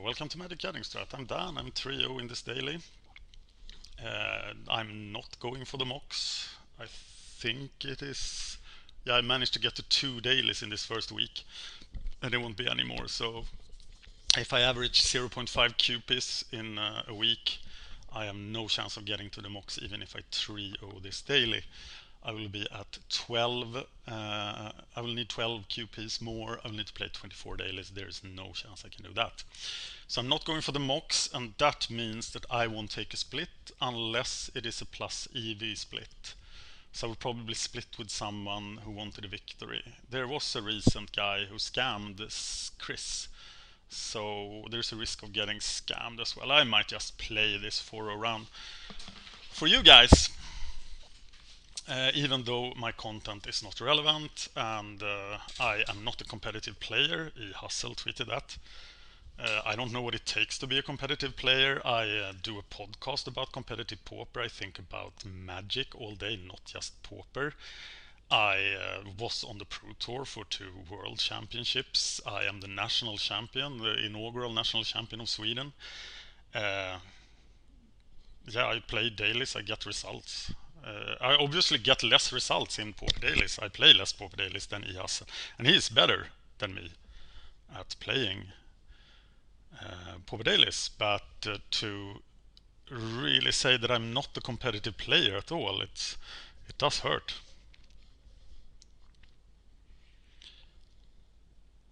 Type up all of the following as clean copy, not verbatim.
Welcome to MagicGatheringStrat. I'm Dan, I'm 3-0 in this daily. I'm not going for the mocks. I think it is... Yeah, I managed to get to 2 dailies in this first week, and there won't be any more. So if I average 0.5 QPs in a week, I have no chance of getting to the mocks even if I 3-0 this daily. I will be at 12. I will need 12 QPs more. I will need to play 24 dailies. There is no chance I can do that. So I'm not going for the mocks, and that means that I won't take a split unless it is a plus EV split. So I will probably split with someone who wanted a victory. There was a recent guy who scammed Chris, so there's a risk of getting scammed as well. I might just play this for a round for you guys. Even though my content is not relevant and I am not a competitive player, eHustle tweeted that. I don't know what it takes to be a competitive player. I do a podcast about competitive Pauper. I think about Magic all day, not just Pauper. I was on the Pro Tour for 2 World Championships. I am the national champion, the inaugural national champion of Sweden. Yeah, I play dailies, I get results. I obviously get less results in Pauper dailies. I play less Pauper dailies than eHustle, and he is better than me at playing Pauper dailies. But to really say that I'm not a competitive player at all, it does hurt.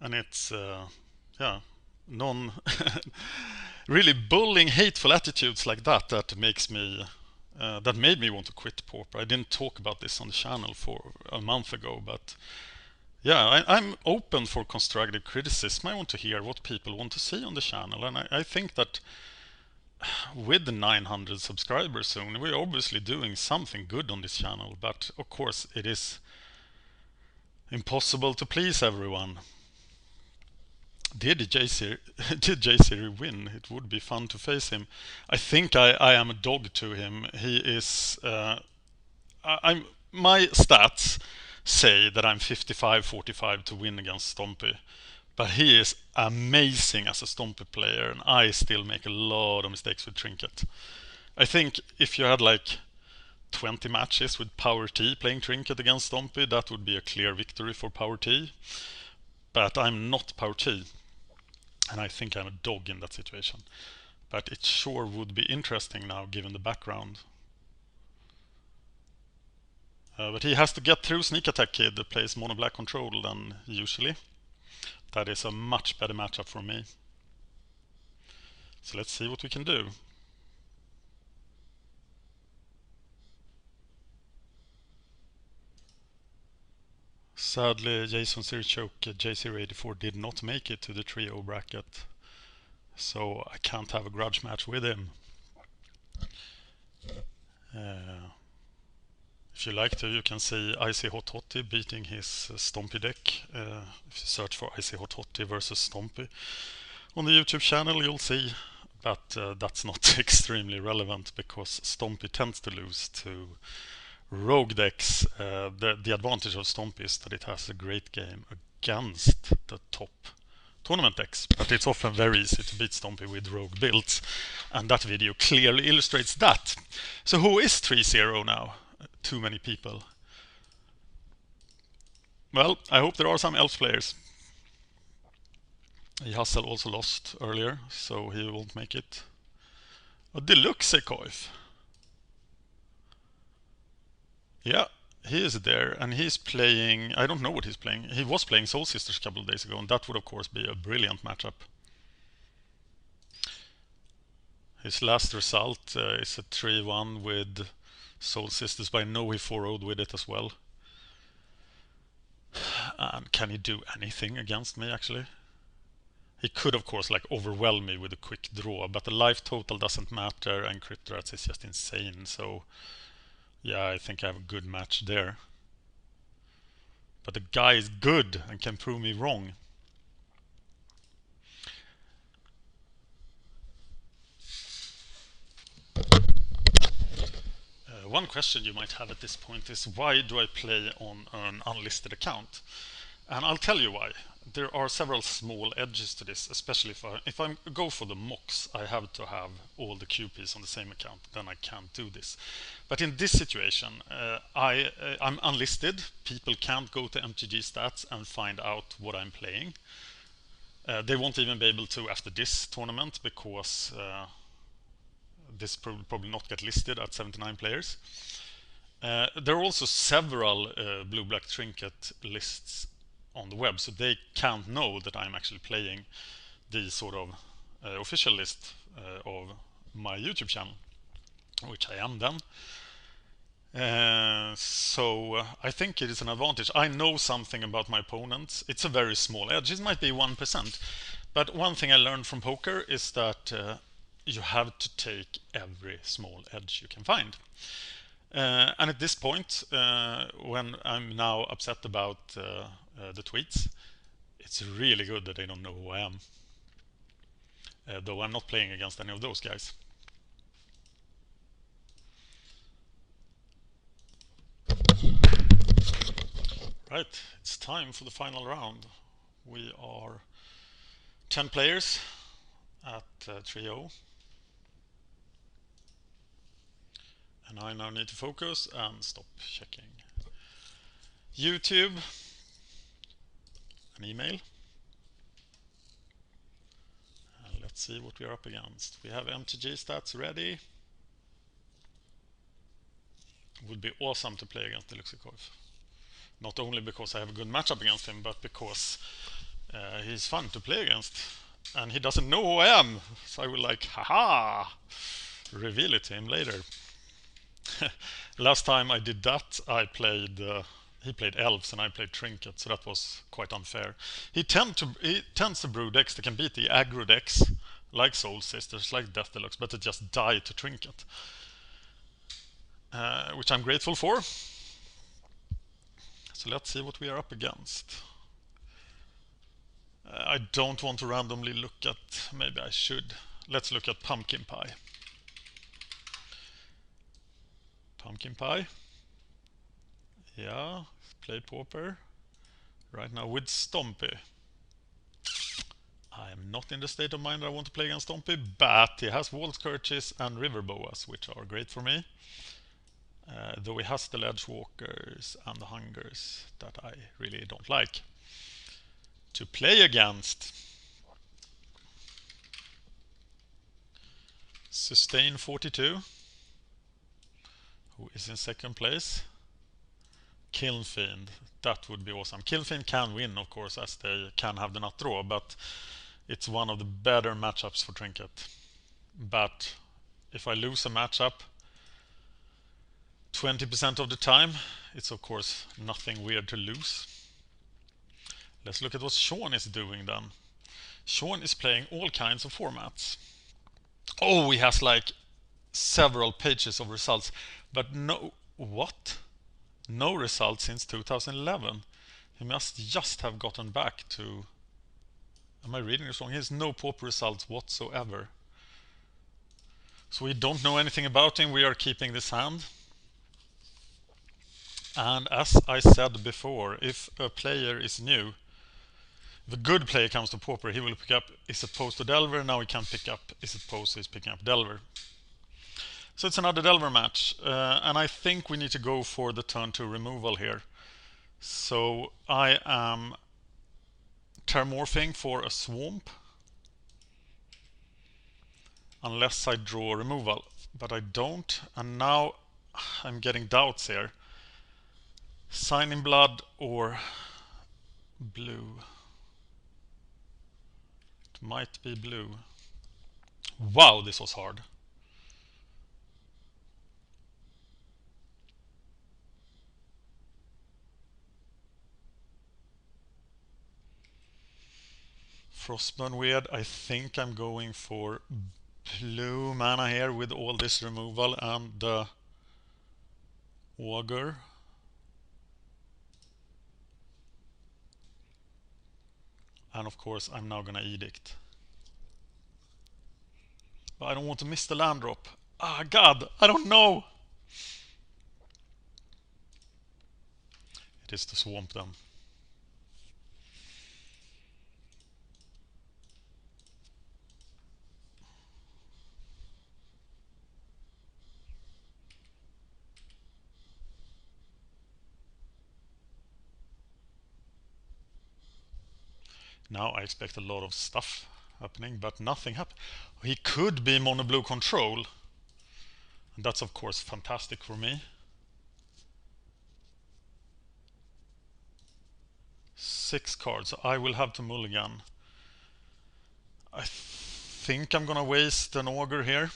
And it's yeah, really bullying, hateful attitudes like that makes me. That made me want to quit Pauper. I didn't talk about this on the channel for a month ago, but yeah, I'm open for constructive criticism. I want to hear what people want to see on the channel, and I think that with the 900 subscribers soon, we're obviously doing something good on this channel, but of course it is impossible to please everyone. Did J-Series win? It would be fun to face him. I think I am a dog to him. He is... my stats say that I'm 55-45 to win against Stompy. But he is amazing as a Stompy player, and I still make a lot of mistakes with Trinket. I think if you had like 20 matches with Power T playing Trinket against Stompy, that would be a clear victory for Power T. But I'm not Power T. And I think I'm a dog in that situation. But it sure would be interesting now, given the background. But he has to get through Sneak Attack Kid that plays Mono Black Control than usually. That is a much better matchup for me. So let's see what we can do. Sadly, Jason Sirichoke J084 did not make it to the trio bracket, so I can't have a grudge match with him. If you like to, you can see Icy Hot Hottie beating his Stompy deck. If you search for Icy Hot Hottie versus Stompy on the YouTube channel, you'll see, but that's not extremely relevant because Stompy tends to lose to rogue decks. The advantage of Stompy is that it has a great game against the top tournament decks, but it's often very easy to beat Stompy with rogue builds, and that video clearly illustrates that. So who is 3-0 now? Too many people. Well, I hope there are some Elves players. eHustle also lost earlier, so he won't make it. A Deluxeicoff. Yeah, he is there, and he's playing... I don't know what he's playing. He was playing Soul Sisters a couple of days ago, and that would of course be a brilliant matchup. His last result is a 3-1 with Soul Sisters, but I know he 4-0'd with it as well. And can he do anything against me, actually? He could of course like overwhelm me with a quick draw, but the life total doesn't matter, and crit rats is just insane, so... Yeah, I think I have a good match there. But the guy is good and can prove me wrong. One question you might have at this point is, why do I play on an unlisted account? And I'll tell you why. there are several small edges to this, especially if I go for the mocks, I have to have all the QPs on the same account, then I can't do this. But in this situation, I'm unlisted. People can't go to MagicGatheringStrat and find out what I'm playing. They won't even be able to after this tournament, because this will probably not get listed at 79 players. There are also several blue-black trinket lists on the web, so they can't know that I'm actually playing the sort of official list of my YouTube channel, which I am then. So I think it is an advantage. I know something about my opponents. It's a very small edge. It might be 1%. But one thing I learned from poker is that you have to take every small edge you can find. And at this point, when I'm now upset about the tweets, it's really good that they don't know who I am. Though I'm not playing against any of those guys. Right, it's time for the final round. We are 10 players at 3-0. And I now need to focus and stop checking YouTube and email. And let's see what we are up against. We have MagicGatheringStrat ready. Would be awesome to play against Deluxeicoff. Not only because I have a good matchup against him, but because he's fun to play against. And he doesn't know who I am. So I will like, haha, reveal it to him later. Last time I did that, I played... he played elves and I played trinket, so that was quite unfair. He tends to brew decks that can beat the aggro decks, like Soul Sisters, like Death Deluxe, but they just die to trinket. Which I'm grateful for. So let's see what we are up against. I don't want to randomly look at, maybe I should. Let's look at Pumpkin Pie. Pumpkin Pie. Yeah, play Pauper. Right now with Stompy. I am not in the state of mind I want to play against Stompy, but he has Wall Scourges and River Boas, which are great for me. Though he has the Ledge Walkers and the Hungers that I really don't like to play against. Sustain 42, who is in second place. Kiln Fiend, that would be awesome. Kiln Fiend can win, of course, as they can have the nut draw, but it's one of the better matchups for Trinket. But if I lose a matchup 20% of the time, it's of course nothing weird to lose. Let's look at what Sean is doing then. Sean is playing all kinds of formats. Oh, he has like several pages of results, but no, what? No results since 2011. He must just have gotten back to... Am I reading this wrong? He has no Pauper results whatsoever. So we don't know anything about him. We are keeping this hand. And as I said before, if a player is new, if a good player comes to Pauper, he will pick up Is It Posed to Delver. Now he can't pick up Is It Posed, so he's picking up Delver. So it's another Delver match, and I think we need to go for the turn 2 removal here. So I am terramorphing for a swamp, unless I draw removal, but I don't, and now I'm getting doubts here. Signing Blood or blue? It might be blue. Wow, this was hard. Frostburn Weird, I think I'm going for blue mana here with all this removal and the Augur. And of course I'm now gonna Edict. But I don't want to miss the land drop. Ah, God, I don't know! It is the swamp then. Now I expect a lot of stuff happening, but nothing happened. He could be mono blue control, and that's of course fantastic for me. 6 cards. I will have to mulligan. I think I'm gonna waste an augur here.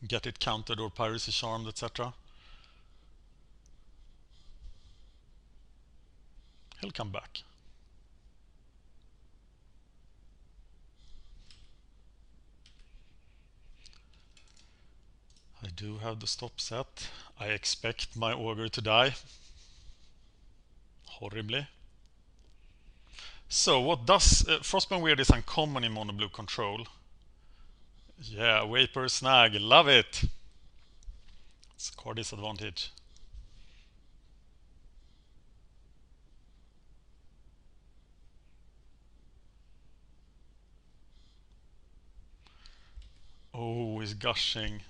Get it countered or piracy charmed, etc. He'll come back. I do have the stop set. I expect my augur to die. Horribly. So what does Frostburn Weird is uncommon in mono blue control. Yeah, Vapor Snag, love it. It's a card disadvantage. Oh, he's gushing.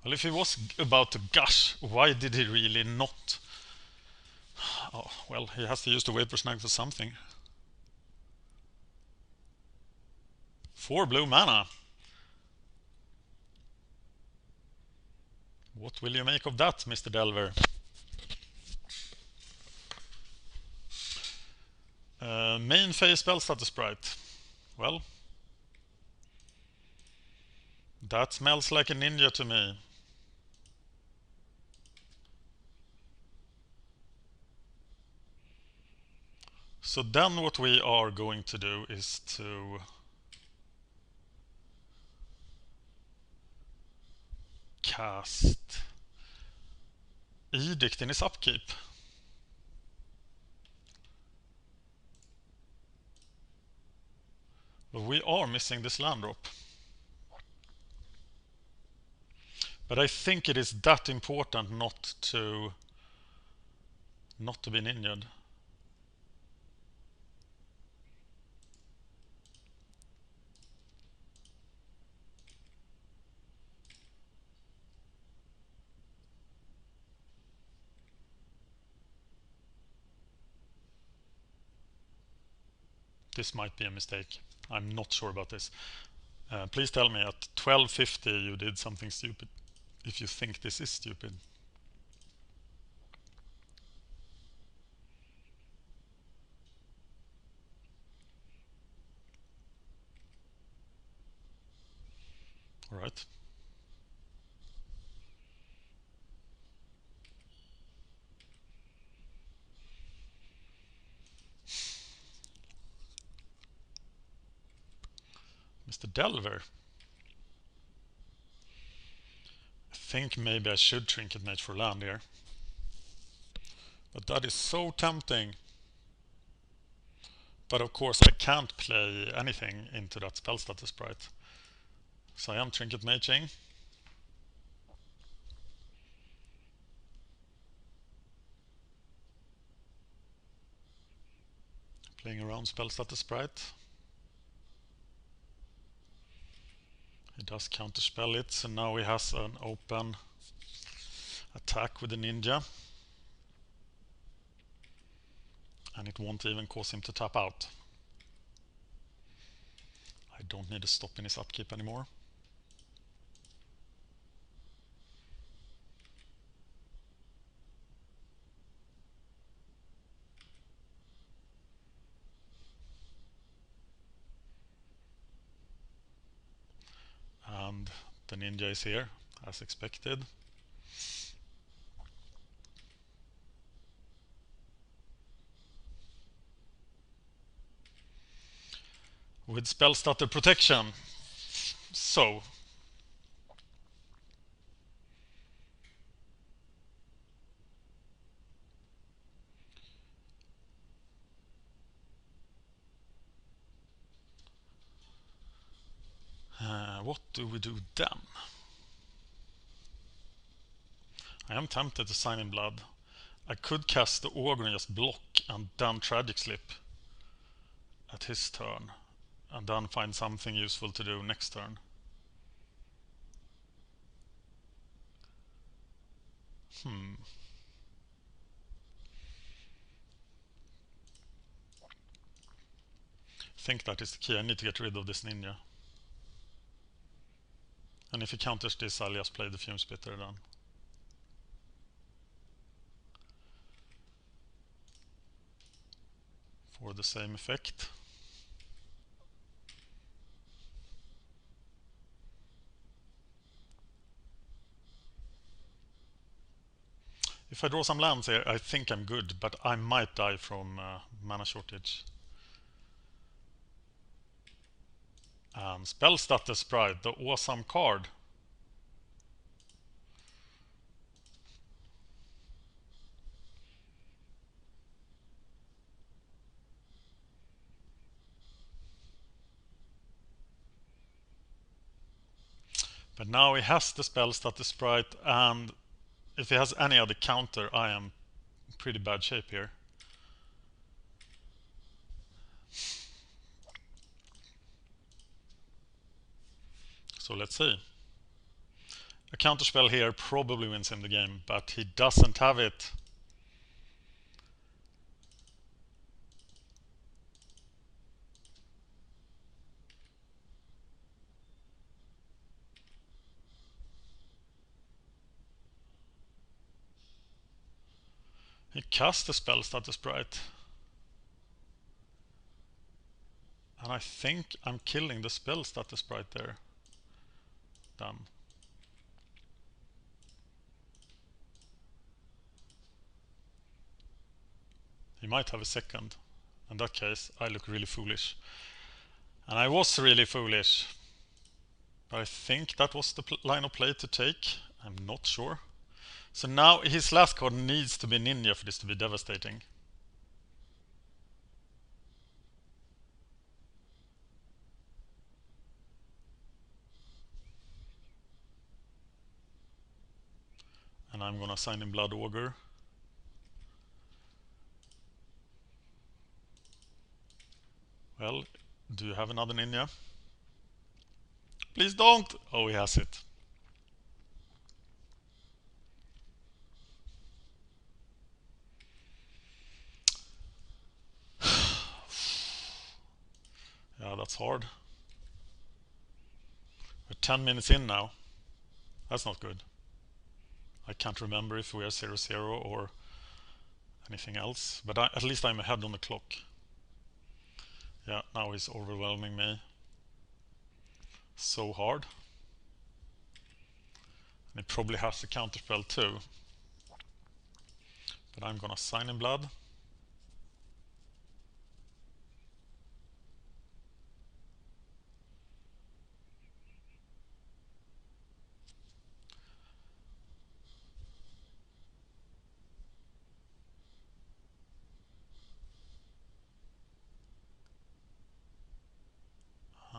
Well, if he was about to gush, why did he really not? Oh, well, he has to use the Vapor Snag for something. 4 blue mana. What will you make of that, Mr. Delver? Main phase spell status sprite. Well, that smells like a ninja to me. So then what we are going to do is to cast Edict in his upkeep. But we are missing this land drop. But I think it is that important not to be ninja'd. This might be a mistake. I'm not sure about this. Please tell me at 12:50 you did something stupid, if you think this is stupid. All right. Mr. Delver. I think maybe I should Trinket Mage for land here. But that is so tempting. But of course I can't play anything into that spell status sprite. So I am Trinket Maging. Playing around spell status sprite. He does counterspell it, so now he has an open attack with the ninja. And it won't even cause him to tap out. I don't need a stop in his upkeep anymore. And the ninja is here, as expected. With spell stutter protection. So what do we do then? I am tempted to sign in blood. I could cast the Augur and just block and then Tragic Slip at his turn, and then find something useful to do next turn. think that is the key. I need to get rid of this ninja. And if he counters this, I'll just play the Fume Spitter then. For the same effect. If I draw some lands here, I think I'm good, but I might die from mana shortage. And Spellstutter Sprite, the awesome card. But now he has the Spellstutter Sprite, and if he has any other counter, I am in pretty bad shape here. So let's see. A counterspell here probably wins him the game, but he doesn't have it. He cast the Spellstutter Sprite. And I think I'm killing the Spellstutter Sprite there. Done. He might have a second. In that case, I look really foolish. And I was really foolish. But I think that was the line of play to take. I'm not sure. So now his last card needs to be Ninja for this to be devastating. And I'm gonna sign in Blood Augur. Well, do you have another Ninja? Please don't! Oh, he has it. Yeah, that's hard. We're 10 minutes in now. That's not good. I can't remember if we are 0-0 or anything else, but at least I'm ahead on the clock. Yeah, now he's overwhelming me so hard. And he probably has the counterspell too. But I'm gonna sign in Blood.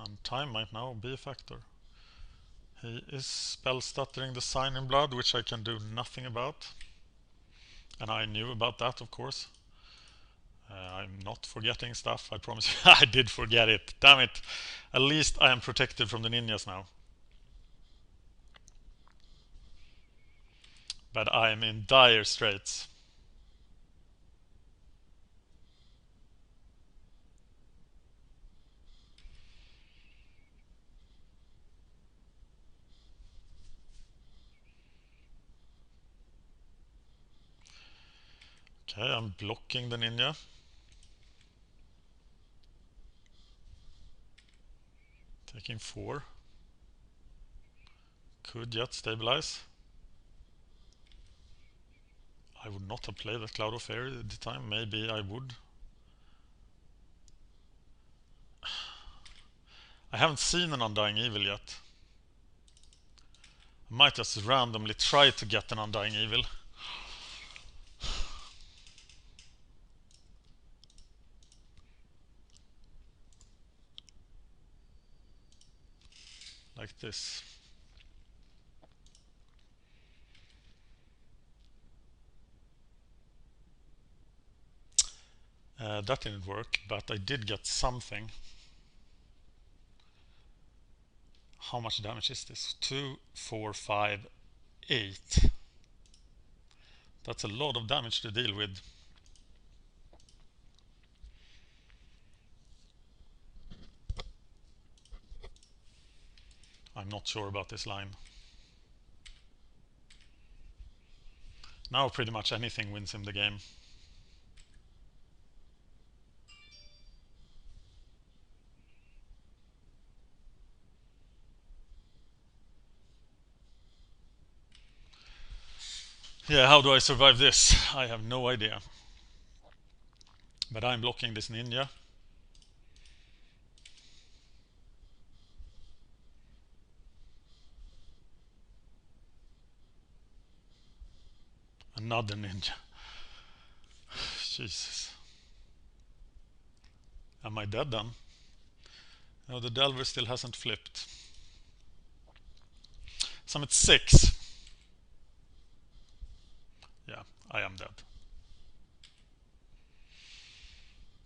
And time might now be a factor. He is spell stuttering the sign in Blood, which I can do nothing about. And I knew about that, of course. I'm not forgetting stuff, I promise you. I did forget it. Damn it. At least I am protected from the ninjas now. But I am in dire straits. Okay, I'm blocking the ninja. Taking 4. Could yet stabilize. I would not have played that Cloud of Fairy at the time. Maybe I would. I haven't seen an Undying Evil yet. I might just randomly try to get an Undying Evil. Like this. That didn't work, but I did get something. How much damage is this? 2, 4, 5, 8. That's a lot of damage to deal with. I'm not sure about this line. Now pretty much anything wins him the game. Yeah, how do I survive this? I have no idea. But I'm blocking this ninja. Another ninja. Jesus. Am I dead then? No, the Delver still hasn't flipped. So I'm at 6. Yeah, I am dead.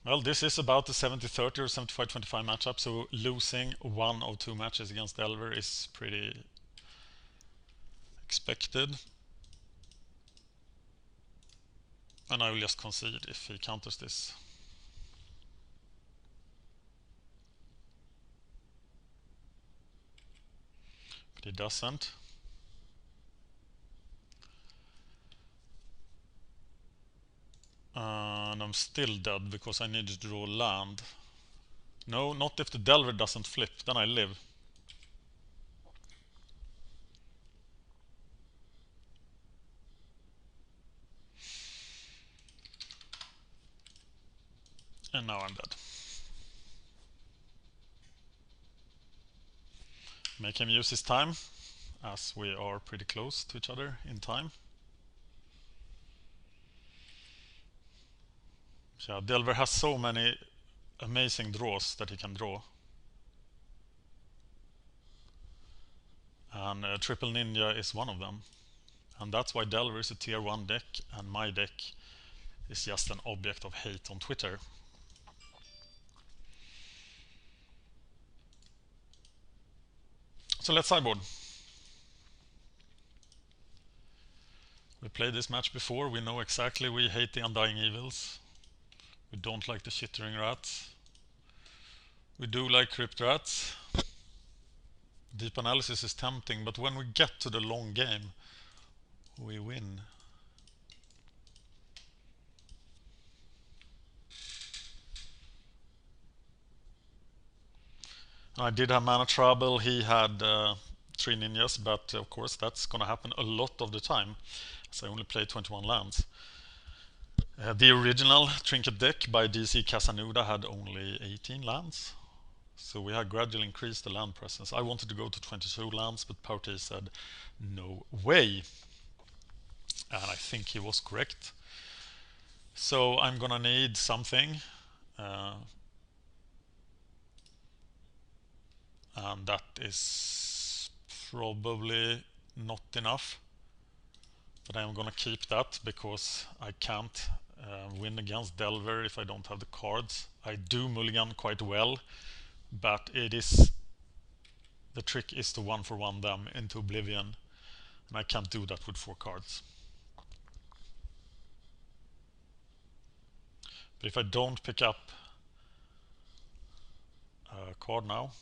Well, this is about the 70-30 or 75-25 matchup, so losing one of 2 matches against Delver is pretty expected. And I will just concede if he counters this. But he doesn't. And I'm still dead because I need to draw land. No, not if the Delver doesn't flip, then I live. And now I'm dead. Make him use his time, as we are pretty close to each other in time. Yeah, Delver has so many amazing draws that he can draw. And Triple Ninja is one of them. And that's why Delver is a tier 1 deck, and my deck is just an object of hate on Twitter. So let's sideboard. We played this match before, we know exactly we hate the Undying Evils. We don't like the Chittering Rats. We do like Crypt Rats. Deep Analysis is tempting, but when we get to the long game, we win. I did have mana trouble, he had 3 ninjas, but of course that's gonna happen a lot of the time, as I only play 21 lands. The original Trinket deck by DC Casanuda had only 18 lands, so we had gradually increased the land presence. I wanted to go to 22 lands, but Pauper said no way, and I think he was correct. So I'm gonna need something, and that is probably not enough, but I'm gonna keep that because I can't win against Delver if I don't have the cards. I do mulligan quite well, but the trick is to 1-for-1 them into oblivion, and I can't do that with 4 cards. But if I don't pick up a card now,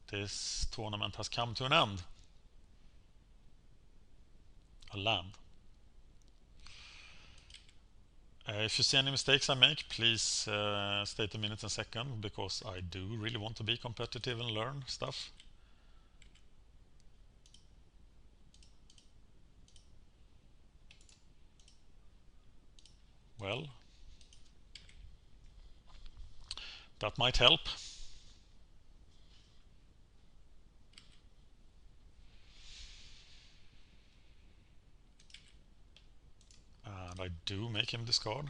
this tournament has come to an end. A land. If you see any mistakes I make, please state a minute and second, because I do really want to be competitive and learn stuff. Well, that might help. And I do make him discard.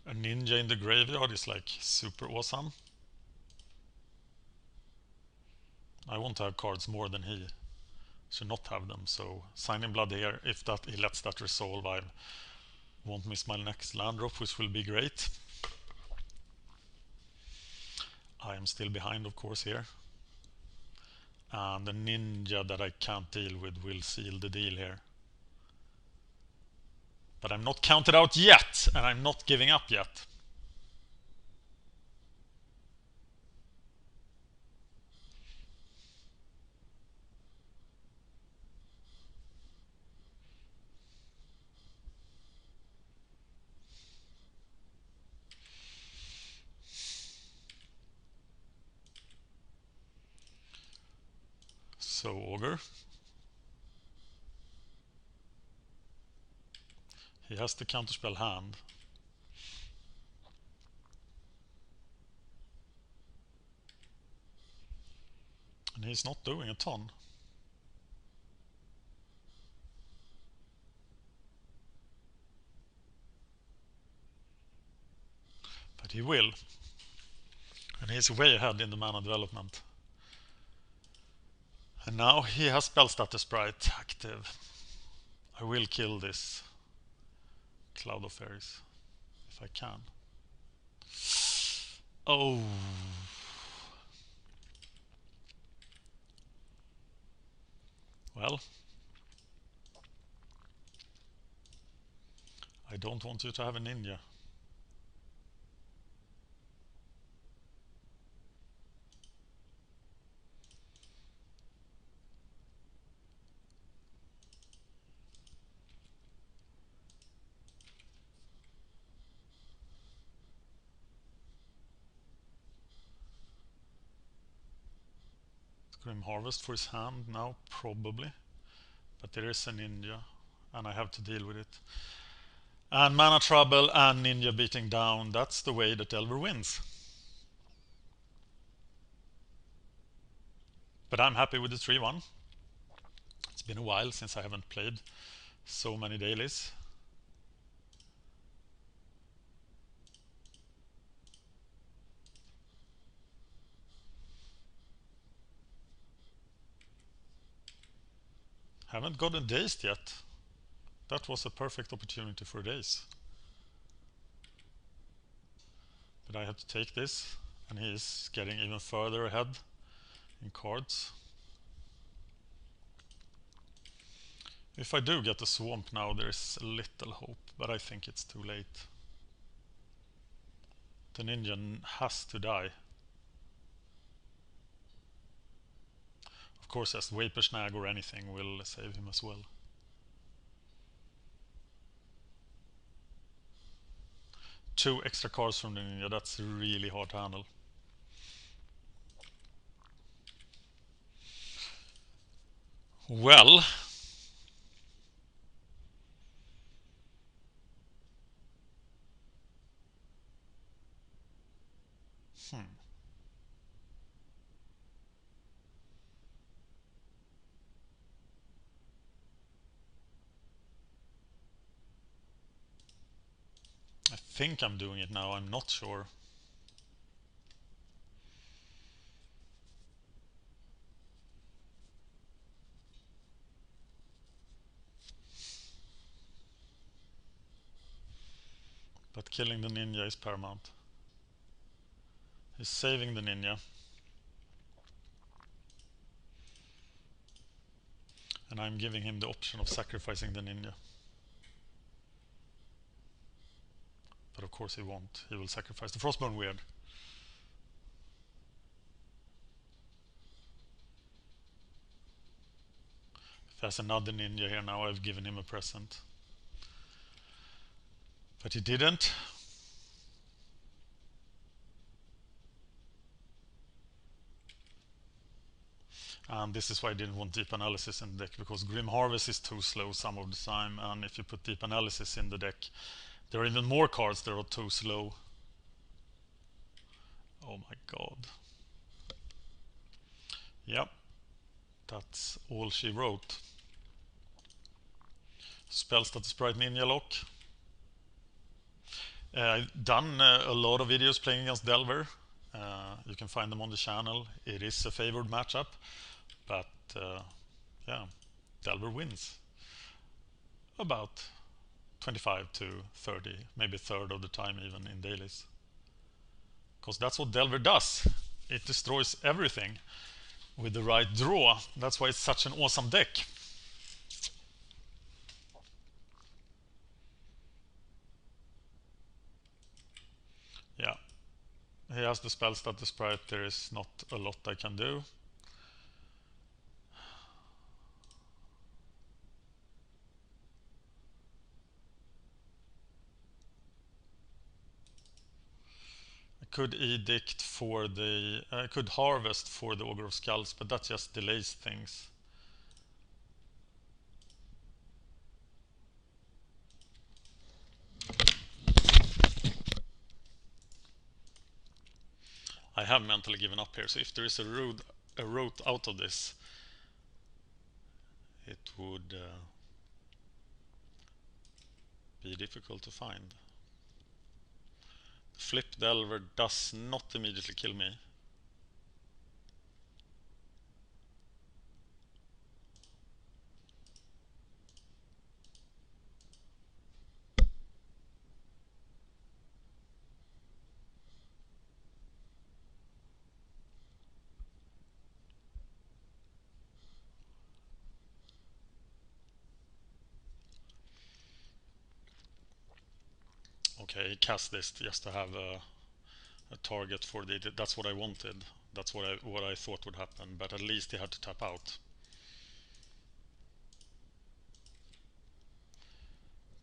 A ninja in the graveyard is like super awesome. I want to have cards more than he. Should not have them, so Signing Blood here. If that he lets that resolve, I won't miss my next land drop, which will be great. I am still behind, of course, here. And the ninja that I can't deal with will seal the deal here. But I'm not counted out yet, and I'm not giving up yet. So Ogre. He has the counterspell hand. And he's not doing a ton. But he will. And he's way ahead in the mana development. And now he has Spell Status Sprite active. I will kill this Cloud of Fairies if I can. Oh. Well. I don't want you to have a ninja. Grim Harvest for his hand now, probably. But there is a ninja, and I have to deal with it. And mana trouble and ninja beating down, that's the way that Delver wins. But I'm happy with the 3-1. It's been a while since I haven't played so many dailies. Haven't gotten dazed yet. That was a perfect opportunity for a daze. But I have to take this, and he is getting even further ahead in cards. If I do get the swamp now, there is a little hope, but I think it's too late. The ninja has to die. Of course, as Vaporsnag or anything will save him as well. Two extra cards from the ninja, that's really hard to handle. Well, I think I'm doing it now, I'm not sure. But killing the ninja is paramount. He's saving the ninja. And I'm giving him the option of sacrificing the ninja. But of course he won't. He will sacrifice the Frostborn Weird. If he has another ninja here now, I've given him a present. But he didn't. And this is why I didn't want Deep Analysis in the deck, because Grim Harvest is too slow some of the time, and if you put Deep Analysis in the deck, there are even more cards that are too slow. Oh my god. Yep, that's all she wrote. Spell Status Sprite Ninja Lock. I've done a lot of videos playing against Delver. You can find them on the channel. It is a favored matchup, but yeah, Delver wins about 25 to 30, maybe a third of the time even in dailies. Because that's what Delver does. It destroys everything with the right draw. That's why it's such an awesome deck. he has the spells that the sprite, there is not a lot I can do. I could edict for the... I could harvest for the Augur of Skulls, but that just delays things. I have mentally given up here, so if there is a route out of this, it would be difficult to find. Flip Delver does not immediately kill me. Okay, cast this just to have a target for the... That's what I wanted. That's what I thought would happen, but at least he had to tap out.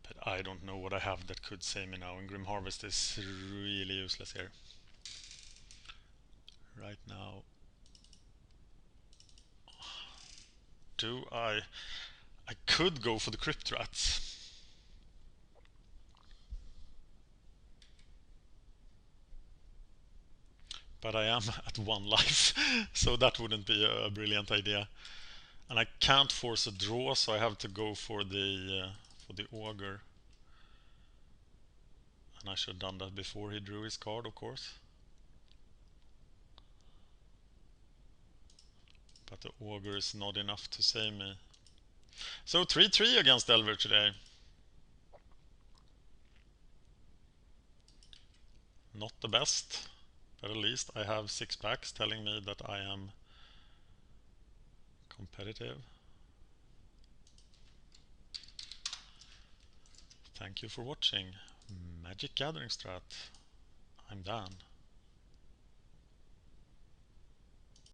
But I don't know what I have that could save me now, and Grim Harvest is really useless here. Right now. Do I could go for the Crypt Rats. But I am at 1 life, so that wouldn't be a brilliant idea. And I can't force a draw, so I have to go for the Augur. And I should have done that before he drew his card, of course. But the Augur is not enough to save me. So 3-3 against Delver today. Not the best, but at least I have 6 packs telling me that I am competitive. Thank you for watching. MagicGatheringStrat. I'm done.